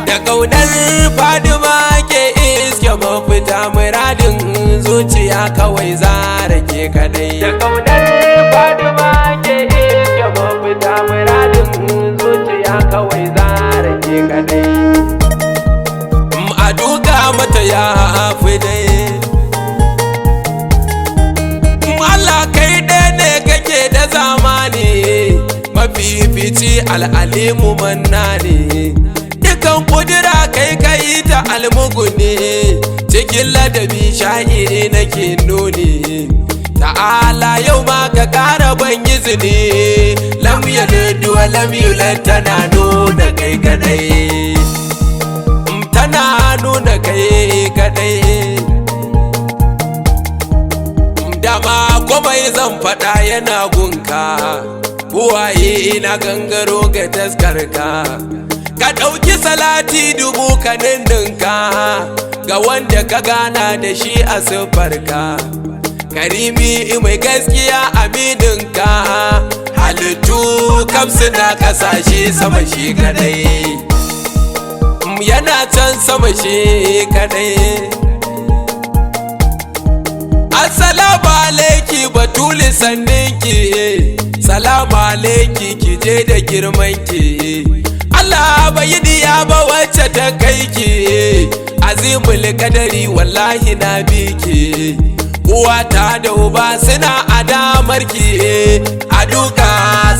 Dakauanar fadima ke iske mafuta muradin zuciya kawai zara ke kadai. Dakauanar fadima ke iske mafuta muradin zuciya kawai zara ke kadai. A duka mata ya fi dai. Allah kai ɗaya ne kake da zamani, mafifici al'alimu manna ne. Dukan kudura kai kai ta almuguni, cikin ladabi sha'iri nake nuni. Ta'ala yau ma ka kara ban izini, lam yalid wa lam yulad tana nuna kai kadai, tana nuna kai kadai. Dama komai zan faɗa yana gunka, buwaye ina gangaro ga taskarka. Ka ɗauki salati dubu ka ninninka ga wanda ka gana da shi a siffarka. Karimi mai gaskiya amininka, halittu kam suna kasashe sama shi kadai, yana can sama shi kadai. Assalamu alaiki batuli sanninki, salamu alaiki kije da girmanki. Allah bai diya ba wacce ta kai ki, azimul kadari wallahi na biki. Uwa ta da uba suna a damar ki, a duka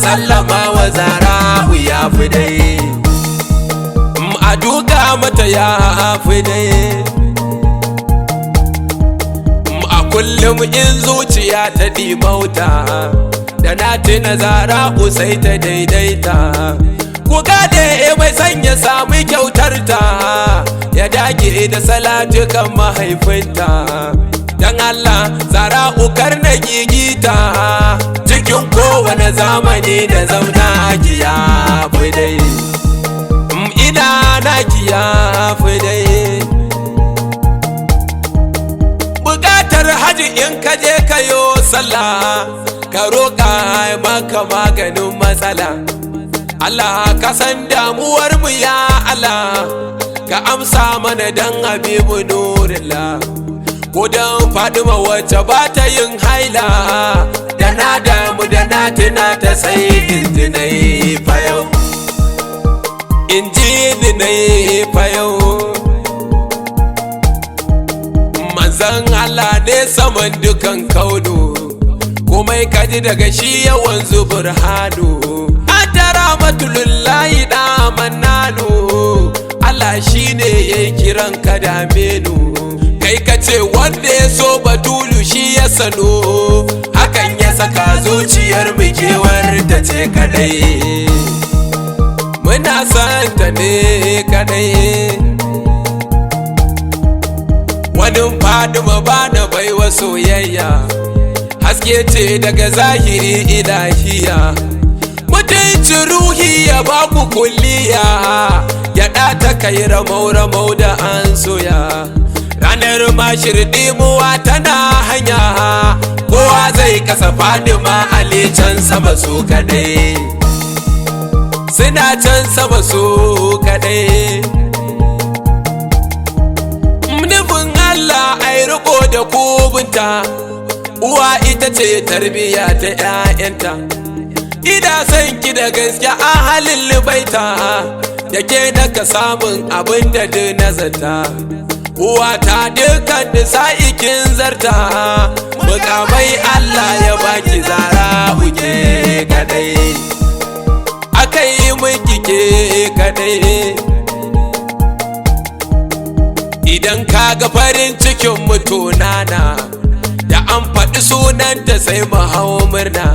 sallama wa zara'u ya fi dai, a duka mata ya fi dai. A kullum in zuciya ta dimauta, da na tuna zara'u sai ta daidaita. Ku gade mai sanya sami kyautar ta, ya dage da salatukan mahaifinta. Dan Allah zara'u kar na gigita, cikin kowane zamani da zauna kiya fi dai, ina na kiya fi dai. Bukatar haji in kaje kayo sallah, ka roƙa maka maganin matsala. Allah ka san damuwar mu ya Allah, ka amsa mana dan habibu nurilla. Ko dan fadima wacce ba ta yin haila, da na damu da na tuna ta sai injinai fayau, injinai fayau. Manzan Allah ne saman dukan kaudu, komai kaji daga shi yawan zubur hadu. Rahmatullahi da mannanu, Allah shine ya kiran ka da menu. Kai ka ce wanda ya so batulu shi ya sano, hakan ya saka zuciyar mu kewar ta ce kadai, muna san ta ne kadai. Wani fadima ba na baiwa soyayya, haske ce daga zahiri ilahiya. Mutunci ruhi ya baku kulliya, ya ɗata kai ramau-ramau da an soya. Ranar mashir ɗimuwa tana hanya, kowa zai kasa fadima ali can sama su kadai, suna can sama su kadai. Nufin Allah ai riko da kubunta, uwa ita ce tarbiya ta 'ya'yanta. Ina son ki da gaske a halin libaita, da ke naka samun abin da duk nazarta. Uwa ta dukkan da sa'ikin zarta, mukamai Allah ya baki zara'u ke kadai, aka yi miki ke kadai. Idan ka ga farin cikin mutunana, da an faɗi sunanta sai mu hau murna.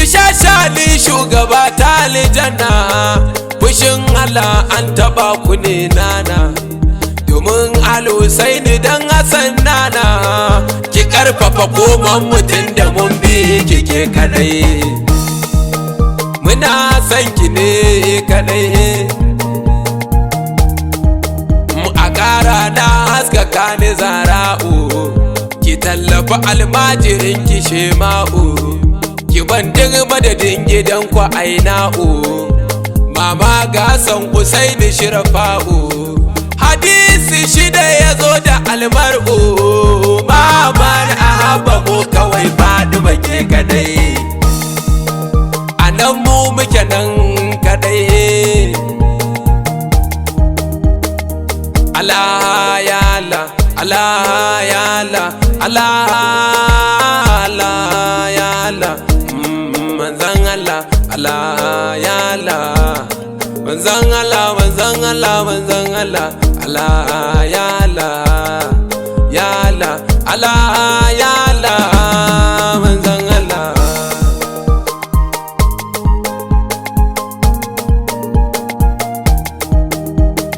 Shashali shugaba ta aljanna, fushin Allah an taba ku ne nana, domin Al-Husaini dan Hassan nana. Ki karfafa koman mutum da mun bi kike kadai, muna san ki ne kadai. ku almajirin ki shema'u, ki bandin madadin gidan ku aina'u, mama ga san Usaini shirfa'u. Hadisi shida ya zo da almar'u, mamar ahaba ko kawai fadima ke kadai, anan mu muke nan kadai. Allah ya Allah, Allah ya Allah, Allah ya Allah, manzan Allah, Allah ya Allah, manzan Allah, manzan Allah, manzan Allah, Allah ya Allah, ya Allah, Allah ya Allah, manzan Allah.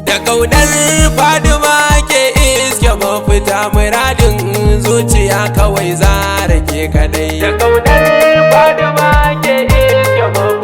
Dakauanar fadima ke iske mafuta, muradin zuciya kawai zara ke kadai. Dakauanar fadima ke iske mafuta.